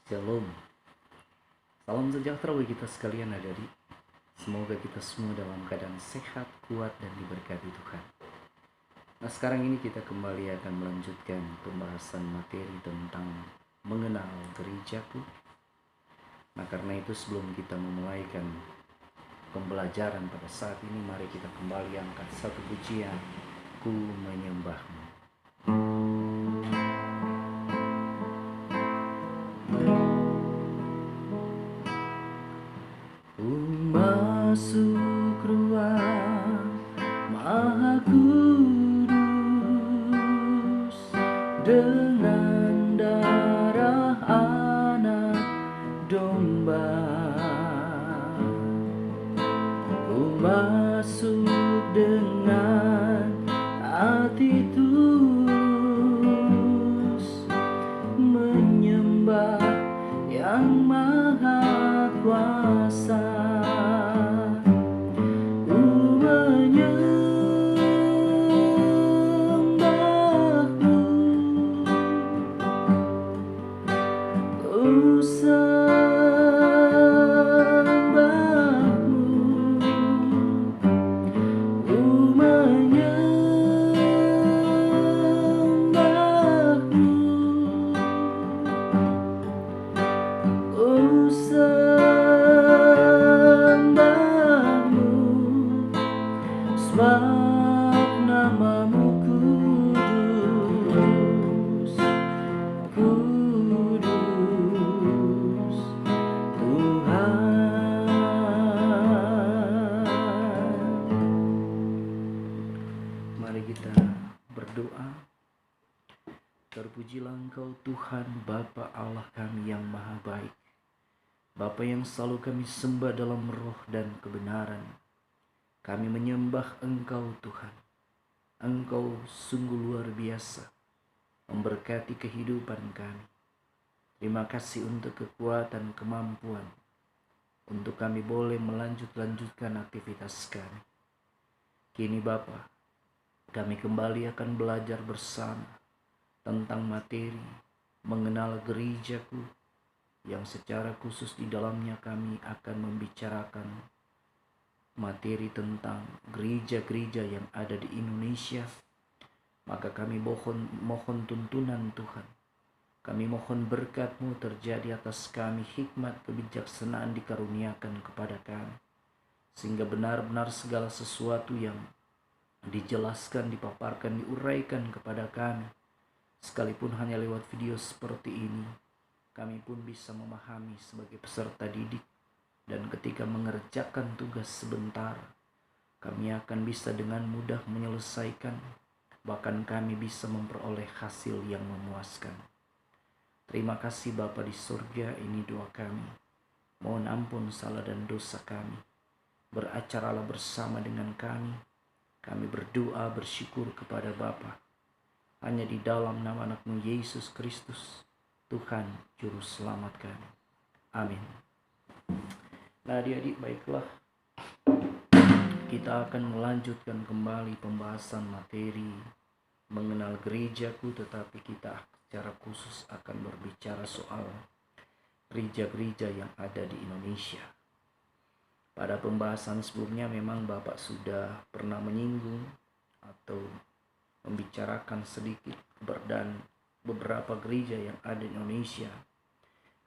Shalom, salam sejahtera bagi kita sekalian adik-adik. Semoga kita semua dalam keadaan sehat, kuat, dan diberkati Tuhan. Nah, sekarang ini kita kembali akan melanjutkan pembahasan materi tentang mengenal gerejaku. Nah, karena itu sebelum kita memulaikan pembelajaran pada saat ini, mari kita kembali angkat satu pujian, Ku Menyembahmu. Ku masuk ruang Maha Kudus dengan darah anak domba. Ku masuk dengan hati tulus menyembah yang maha kuasa. Ku menyembahmu, ku sembahmu, ku menyembahmu, ku sembahmu, sebab namamu kudus, kudus Tuhan. Mari kita berdoa. Terpujilah Engkau Tuhan Bapa Allah kami yang maha baik, Bapa yang selalu kami sembah dalam roh dan kebenaran. Kami menyembah Engkau Tuhan. Engkau sungguh luar biasa, memberkati kehidupan kami. Terima kasih untuk kekuatan, kemampuan, untuk kami boleh melanjutkan aktivitas kami. Kini Bapa, kami kembali akan belajar bersama tentang materi mengenal gerejaku, yang secara khusus di dalamnya kami akan membicarakan materi tentang gereja-gereja yang ada di Indonesia. Maka kami mohon tuntunan Tuhan. Kami mohon berkat-Mu terjadi atas kami, hikmat kebijaksanaan dikaruniakan kepada kami, sehingga benar-benar segala sesuatu yang dijelaskan, dipaparkan, diuraikan kepada kami, sekalipun hanya lewat video seperti ini, kami pun bisa memahami sebagai peserta didik. Dan ketika mengerjakan tugas sebentar, kami akan bisa dengan mudah menyelesaikan, bahkan kami bisa memperoleh hasil yang memuaskan. Terima kasih Bapa di surga, ini doa kami. Mohon ampun salah dan dosa kami. Beracaralah bersama dengan kami. Kami berdoa bersyukur kepada Bapa hanya di dalam nama anak-Mu Yesus Kristus, Tuhan Juru Selamat kami. Amin. Nah adik-adik, baiklah, kita akan melanjutkan kembali pembahasan materi mengenal gerejaku, tetapi kita secara khusus akan berbicara soal gereja-gereja yang ada di Indonesia. Pada pembahasan sebelumnya memang Bapak sudah pernah menyinggung atau membicarakan sedikit dan beberapa gereja yang ada di Indonesia,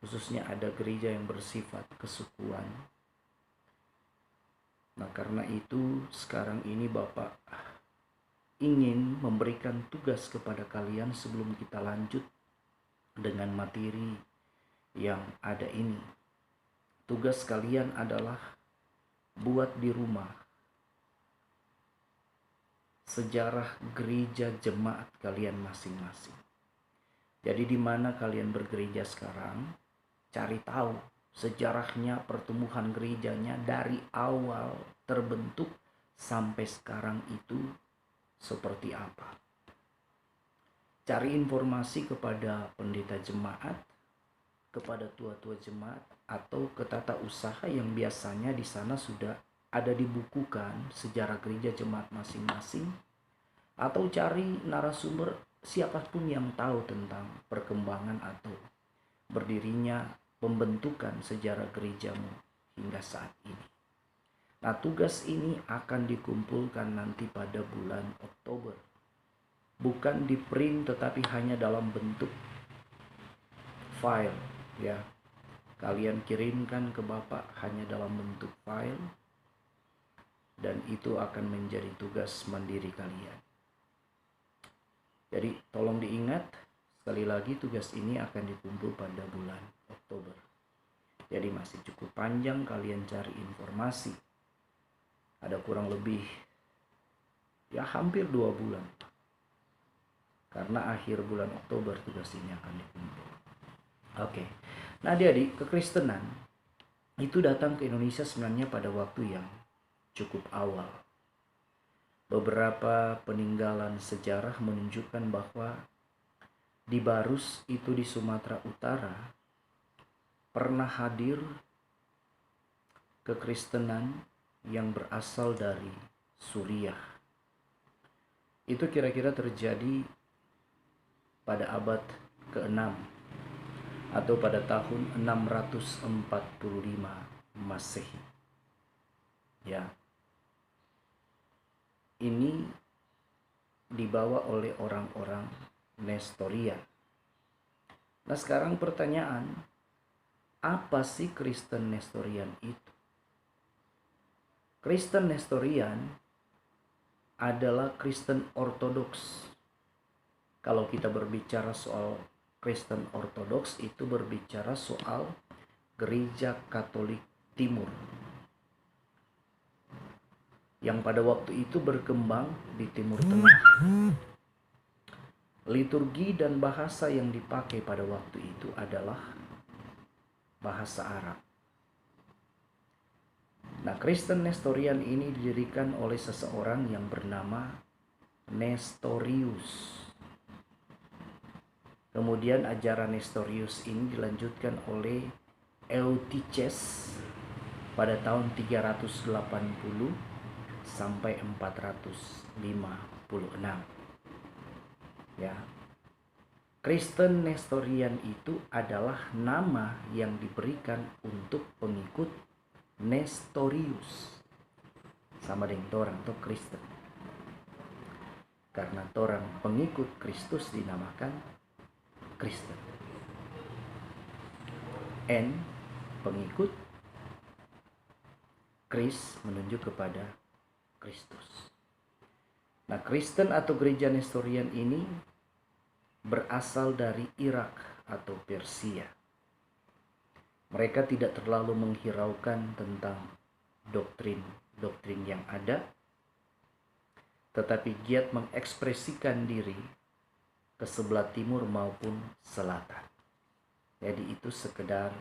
khususnya ada gereja yang bersifat kesukuan. Nah karena itu sekarang ini Bapak ingin memberikan tugas kepada kalian sebelum kita lanjut dengan materi yang ada ini. Tugas kalian adalah buat di rumah sejarah gereja jemaat kalian masing-masing. Jadi di mana kalian bergereja sekarang, cari tahu sejarahnya, pertumbuhan gerejanya dari awal terbentuk sampai sekarang itu seperti apa. Cari informasi kepada pendeta jemaat, kepada tua-tua jemaat, atau ke tata usaha yang biasanya di sana sudah ada dibukukan sejarah gereja jemaat masing-masing, atau cari narasumber siapapun yang tahu tentang perkembangan atau berdirinya pembentukan sejarah gerejamu hingga saat ini. Nah, tugas ini akan dikumpulkan nanti pada bulan Oktober. Bukan di print tetapi hanya dalam bentuk file, ya. Kalian kirimkan ke Bapak hanya dalam bentuk file, dan itu akan menjadi tugas mandiri kalian. Jadi tolong diingat, sekali lagi tugas ini akan dikumpul pada bulan Oktober. Jadi masih cukup panjang kalian cari informasi. Ada kurang lebih ya hampir 2 bulan. Karena akhir bulan Oktober tugas ini akan dikumpul. Oke. Nah, adik-adik, kekristenan itu datang ke Indonesia sebenarnya pada waktu yang cukup awal. Beberapa peninggalan sejarah menunjukkan bahwa di Barus itu di Sumatera Utara pernah hadir kekristenan yang berasal dari Suriah. Itu kira-kira terjadi pada abad ke-6 atau pada tahun 645 Masehi. Ya. Ini dibawa oleh orang-orang Nestorian. Nah, sekarang pertanyaan, apa sih Kristen Nestorian itu? Kristen Nestorian adalah Kristen Ortodoks. Kalau kita berbicara soal Kristen Ortodoks, itu berbicara soal Gereja Katolik Timur yang pada waktu itu berkembang di Timur Tengah. Liturgi dan bahasa yang dipakai pada waktu itu adalah bahasa Arab. Nah, Kristen Nestorian ini didirikan oleh seseorang yang bernama Nestorius. Kemudian ajaran Nestorius ini dilanjutkan oleh Eutyches pada tahun 380 sampai 456. Ya. Kristen Nestorian itu adalah nama yang diberikan untuk pengikut Nestorius. Sama dengan orang atau Kristen. Karena orang pengikut Kristus dinamakan Kristen. N pengikut, Kris menunjuk kepada Kristus. Nah, Kristen atau gereja Nestorian ini berasal dari Irak atau Persia. Mereka tidak terlalu menghiraukan tentang doktrin yang ada, tetapi giat mengekspresikan diri ke sebelah timur maupun selatan. Jadi itu sekedar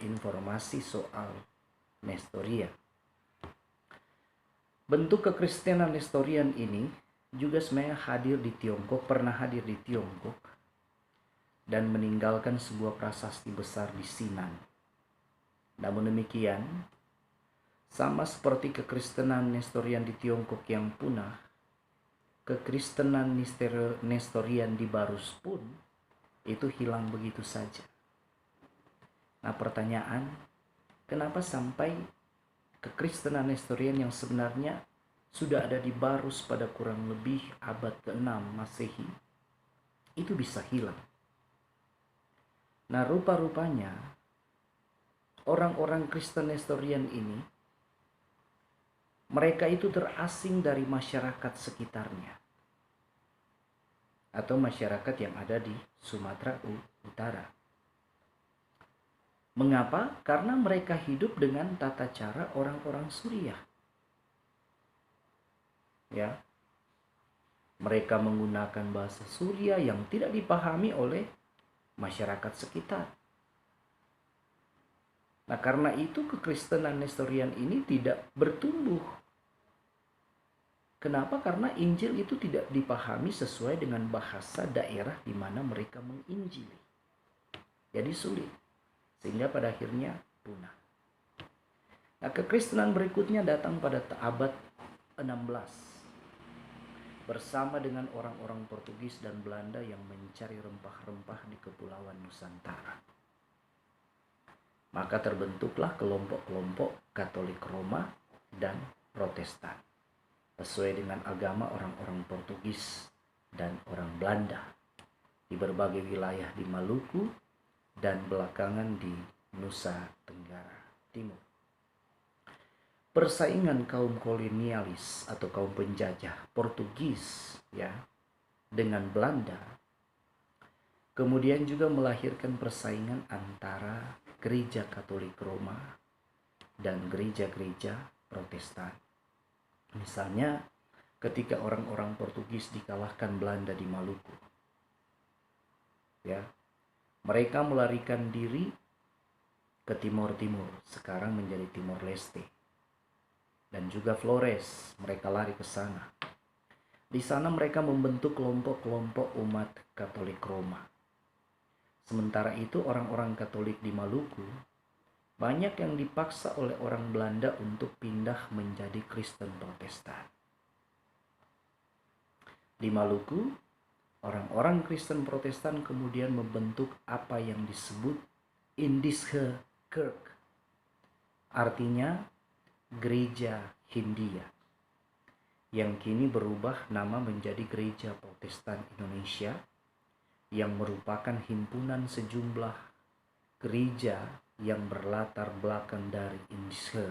informasi soal Nestorian. Bentuk kekristenan Nestorian ini juga sebenarnya pernah hadir di Tiongkok dan meninggalkan sebuah prasasti besar di Sinan. Namun demikian, sama seperti kekristenan Nestorian di Tiongkok yang punah, kekristenan Nestorian di Barus pun itu hilang begitu saja. Nah, pertanyaan, kenapa sampai kekristenan Nestorian yang sebenarnya sudah ada di Barus pada kurang lebih abad ke-6 Masehi itu bisa hilang? Nah, rupa-rupanya orang-orang Kristen Nestorian ini mereka itu terasing dari masyarakat sekitarnya atau masyarakat yang ada di Sumatera Utara. Mengapa? Karena mereka hidup dengan tata cara orang-orang Suriah. Ya. Mereka menggunakan bahasa Suriah yang tidak dipahami oleh masyarakat sekitar. Nah, karena itu kekristenan Nestorian ini tidak bertumbuh. Kenapa? Karena Injil itu tidak dipahami sesuai dengan bahasa daerah di mana mereka menginjili. Jadi sulit. Sehingga pada akhirnya punah. Nah, kekristenan berikutnya datang pada abad 16. bersama dengan orang-orang Portugis dan Belanda yang mencari rempah-rempah di Kepulauan Nusantara. Maka terbentuklah kelompok-kelompok Katolik Roma dan Protestan sesuai dengan agama orang-orang Portugis dan orang Belanda di berbagai wilayah di Maluku dan belakangan di Nusa Tenggara Timur. Persaingan kaum kolonialis atau kaum penjajah Portugis dengan Belanda kemudian juga melahirkan persaingan antara gereja Katolik Roma dan gereja-gereja Protestan. Misalnya ketika orang-orang Portugis dikalahkan Belanda di Maluku, mereka melarikan diri ke Timor Timur, sekarang menjadi Timor Leste. Dan juga Flores, mereka lari ke sana. Di sana mereka membentuk kelompok-kelompok umat Katolik Roma. Sementara itu orang-orang Katolik di Maluku banyak yang dipaksa oleh orang Belanda untuk pindah menjadi Kristen Protestan. Di Maluku, orang-orang Kristen Protestan kemudian membentuk apa yang disebut Indische Kerk, artinya Gereja Hindia, yang kini berubah nama menjadi Gereja Protestan Indonesia, yang merupakan himpunan sejumlah gereja yang berlatar belakang dari Indische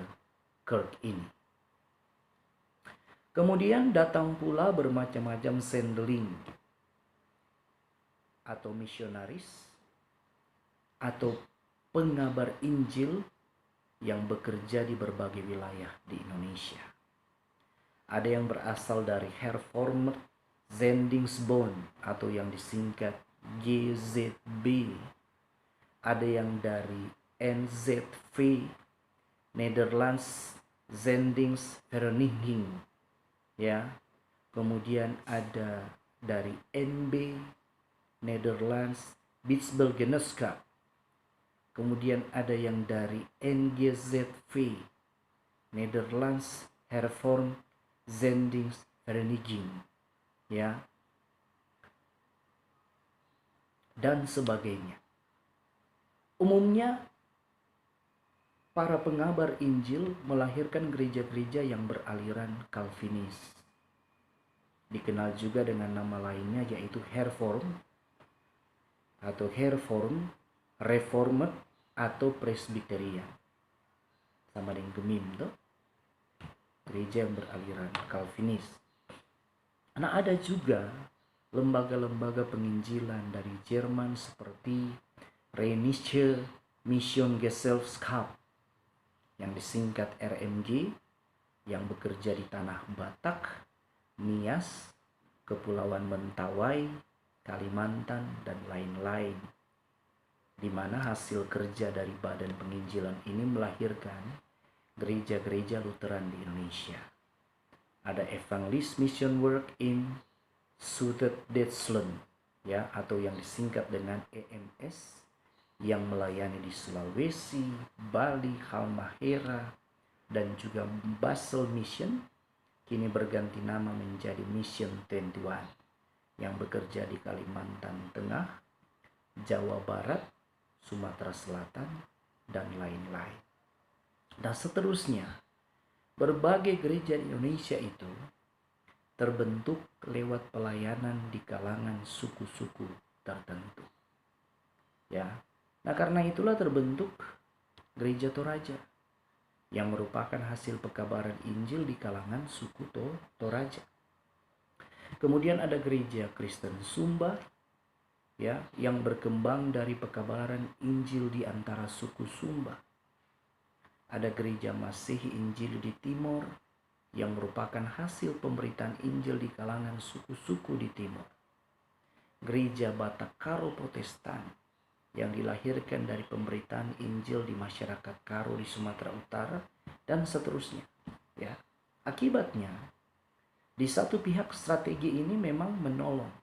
Kerk ini. Kemudian datang pula bermacam-macam sendeling atau misionaris atau pengabar Injil yang bekerja di berbagai wilayah di Indonesia. Ada yang berasal dari Hervormd Zendingsbond atau yang disingkat GZB. Ada yang dari NZV, Netherlands Zendingsvereniging, Kemudian ada dari NB, Netherlands Bisbelgeneskap. Kemudian ada yang dari NGZV, Netherlands Hervormd Zendingsvereniging, dan sebagainya. Umumnya para pengabar Injil melahirkan gereja-gereja yang beraliran Calvinis. Dikenal juga dengan nama lainnya yaitu Hervormd atau Hervormd Reformed atau Presbyterian. Sama dengan Gemim tuh. Gereja yang beraliran Calvinis. Nah, ada juga lembaga-lembaga penginjilan dari Jerman seperti Rheinische Missionsgesellschaft yang disingkat RMG, yang bekerja di tanah Batak, Nias, Kepulauan Mentawai, Kalimantan, dan lain-lain, di mana hasil kerja dari badan penginjilan ini melahirkan gereja-gereja Lutheran di Indonesia. Ada Evangelist Mission Work in Sudet-Duitsland, atau yang disingkat dengan EMS, yang melayani di Sulawesi, Bali, Halmahera, dan juga Basel Mission, kini berganti nama menjadi Mission 21, yang bekerja di Kalimantan Tengah, Jawa Barat, Sumatera Selatan, dan lain-lain. Dan seterusnya, berbagai gereja di Indonesia itu terbentuk lewat pelayanan di kalangan suku-suku tertentu. Nah, karena itulah terbentuk Gereja Toraja yang merupakan hasil pekabaran Injil di kalangan suku Toraja. Kemudian ada Gereja Kristen Sumba, yang berkembang dari pekabaran Injil di antara suku Sumba. Ada Gereja Masehi Injil di Timor yang merupakan hasil pemberitaan Injil di kalangan suku-suku di Timor. Gereja Batak Karo Protestan yang dilahirkan dari pemberitaan Injil di masyarakat Karo di Sumatera Utara, dan seterusnya. Akibatnya, di satu pihak strategi ini memang menolong,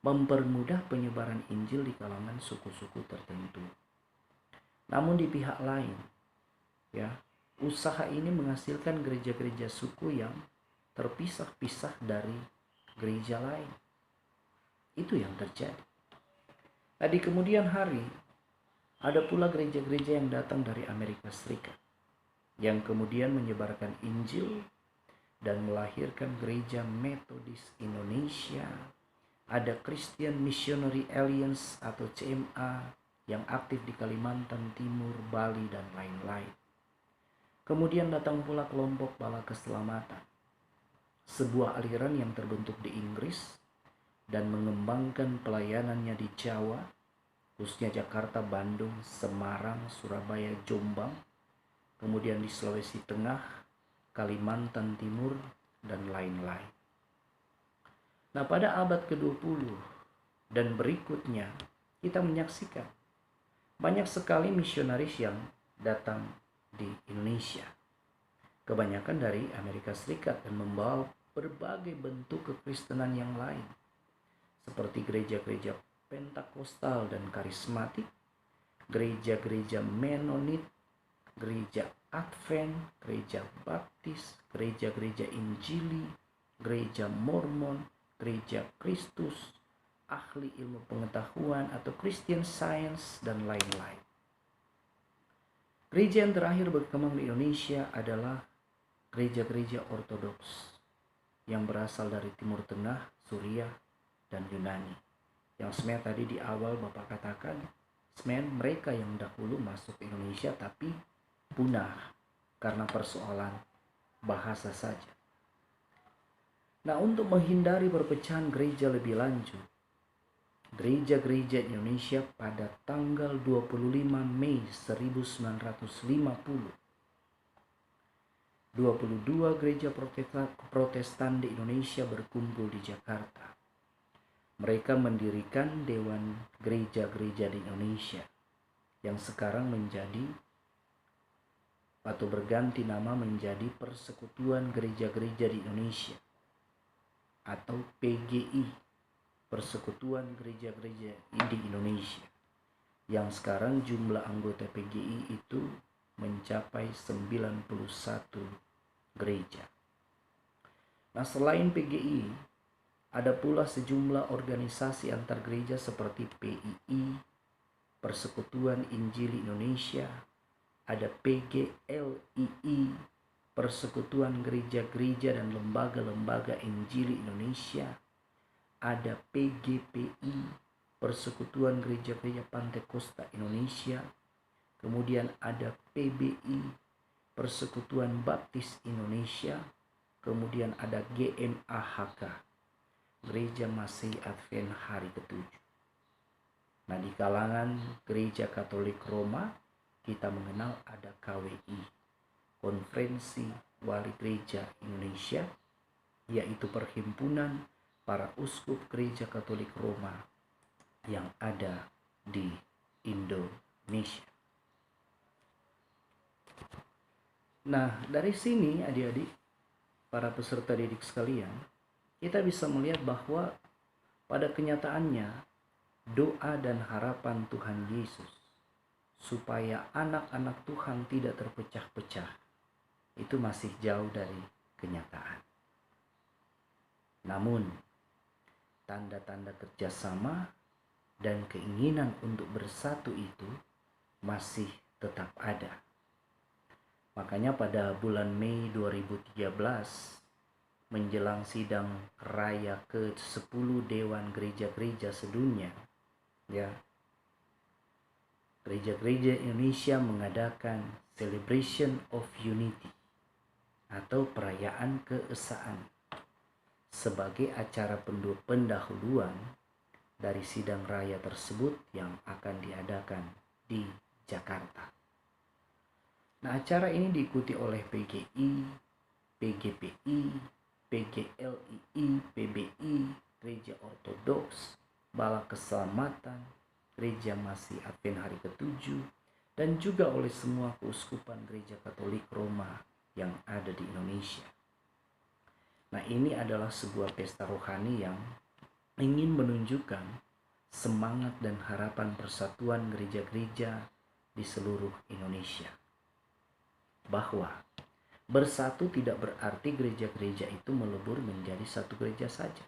mempermudah penyebaran Injil di kalangan suku-suku tertentu. Namun di pihak lain, usaha ini menghasilkan gereja-gereja suku yang terpisah-pisah dari gereja lain. Itu yang terjadi. Nah, di kemudian hari ada pula gereja-gereja yang datang dari Amerika Serikat yang kemudian menyebarkan Injil dan melahirkan gereja Metodis Indonesia. Ada Christian Missionary Alliance atau CMA yang aktif di Kalimantan Timur, Bali, dan lain-lain. Kemudian datang pula kelompok Bala Keselamatan, sebuah aliran yang terbentuk di Inggris dan mengembangkan pelayanannya di Jawa, khususnya Jakarta, Bandung, Semarang, Surabaya, Jombang, kemudian di Sulawesi Tengah, Kalimantan Timur, dan lain-lain. Nah, pada abad ke-20 dan berikutnya kita menyaksikan banyak sekali misionaris yang datang di Indonesia, kebanyakan dari Amerika Serikat, dan membawa berbagai bentuk kekristenan yang lain, seperti gereja-gereja Pentakostal dan karismatik, gereja-gereja Menonit, gereja Advent, gereja Baptis, gereja-gereja Injili, gereja Mormon, gereja Kristus, ahli ilmu pengetahuan atau Christian Science, dan lain-lain. Gereja yang terakhir berkembang di Indonesia adalah gereja-gereja Ortodoks yang berasal dari Timur Tengah, Suriah, dan Yunani. Yang sebenarnya tadi di awal Bapak katakan, sebenarnya mereka yang dahulu masuk ke Indonesia tapi punah karena persoalan bahasa saja. Nah, untuk menghindari perpecahan gereja lebih lanjut, gereja-gereja Indonesia pada tanggal 25 Mei 1950, 22 gereja Protestan di Indonesia berkumpul di Jakarta. Mereka mendirikan Dewan Gereja-Gereja di Indonesia yang sekarang menjadi atau berganti nama menjadi Persekutuan Gereja-Gereja di Indonesia atau PGI, Persekutuan Gereja-Gereja di Indonesia, yang sekarang jumlah anggota PGI itu mencapai 91 gereja. Nah, selain PGI, ada pula sejumlah organisasi antar gereja seperti PII, Persekutuan Injili Indonesia, ada PGLII, Persekutuan Gereja-Gereja dan Lembaga-Lembaga Injili Indonesia, ada PGPI, Persekutuan Gereja-Gereja Pantekosta Indonesia, kemudian ada PBI, Persekutuan Baptis Indonesia, kemudian ada GMAHK, Gereja Masih Advent Hari ke-7. Nah, di kalangan Gereja Katolik Roma, kita mengenal ada KWI, Konferensi Wali Gereja Indonesia, yaitu perhimpunan para uskup Gereja Katolik Roma yang ada di Indonesia. Nah, dari sini adik-adik, para peserta didik sekalian, kita bisa melihat bahwa pada kenyataannya doa dan harapan Tuhan Yesus supaya anak-anak Tuhan tidak terpecah-pecah itu masih jauh dari kenyataan. Namun, tanda-tanda kerjasama dan keinginan untuk bersatu itu masih tetap ada. Makanya pada bulan Mei 2013, menjelang sidang raya ke-10 Dewan Gereja-Gereja Sedunia, gereja-gereja Indonesia mengadakan Celebration of Unity atau perayaan keesaan sebagai acara pendahuluan dari sidang raya tersebut yang akan diadakan di Jakarta. Nah, acara ini diikuti oleh PGI, PGPI, PGLII, PBI, Gereja Ortodoks, Bala Keselamatan, Gereja Masih Advent Hari ke-7, dan juga oleh semua keuskupan Gereja Katolik Roma yang ada di Indonesia. Nah, ini adalah sebuah pesta rohani yang ingin menunjukkan semangat dan harapan persatuan gereja-gereja di seluruh Indonesia, bahwa Bersatu tidak berarti gereja-gereja itu melebur menjadi satu gereja saja.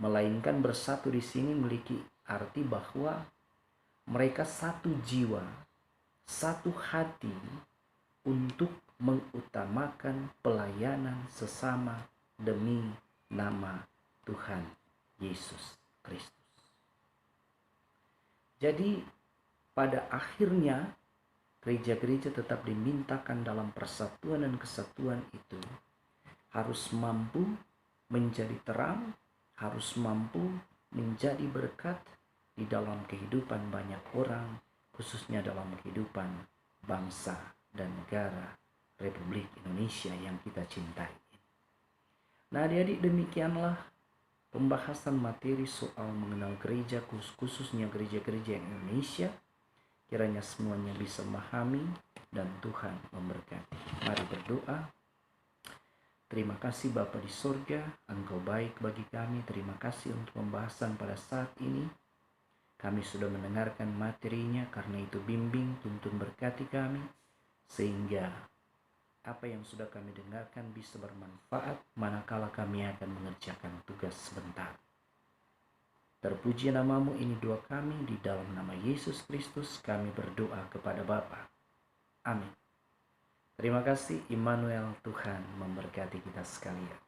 Melainkan bersatu di sini memiliki arti bahwa mereka satu jiwa, satu hati untuk mengutamakan pelayanan sesama demi nama Tuhan Yesus Kristus. Jadi pada akhirnya gereja-gereja tetap dimintakan dalam persatuan dan kesatuan itu harus mampu menjadi terang, harus mampu menjadi berkat di dalam kehidupan banyak orang, khususnya dalam kehidupan bangsa dan negara Republik Indonesia yang kita cintai. Nah, adik-adik, demikianlah pembahasan materi soal mengenal gereja, khususnya gereja-gereja Indonesia. Kiranya semuanya bisa memahami dan Tuhan memberkati. Mari berdoa. Terima kasih Bapa di sorga, Engkau baik bagi kami. Terima kasih untuk pembahasan pada saat ini. Kami sudah mendengarkan materinya, karena itu bimbing, tuntun, berkati kami, sehingga apa yang sudah kami dengarkan bisa bermanfaat manakala kami akan mengerjakan tugas sebentar. Terpuji namamu, ini doa kami di dalam nama Yesus Kristus kami berdoa kepada Bapa. Amin. Terima kasih Immanuel, Tuhan memberkati kita sekalian.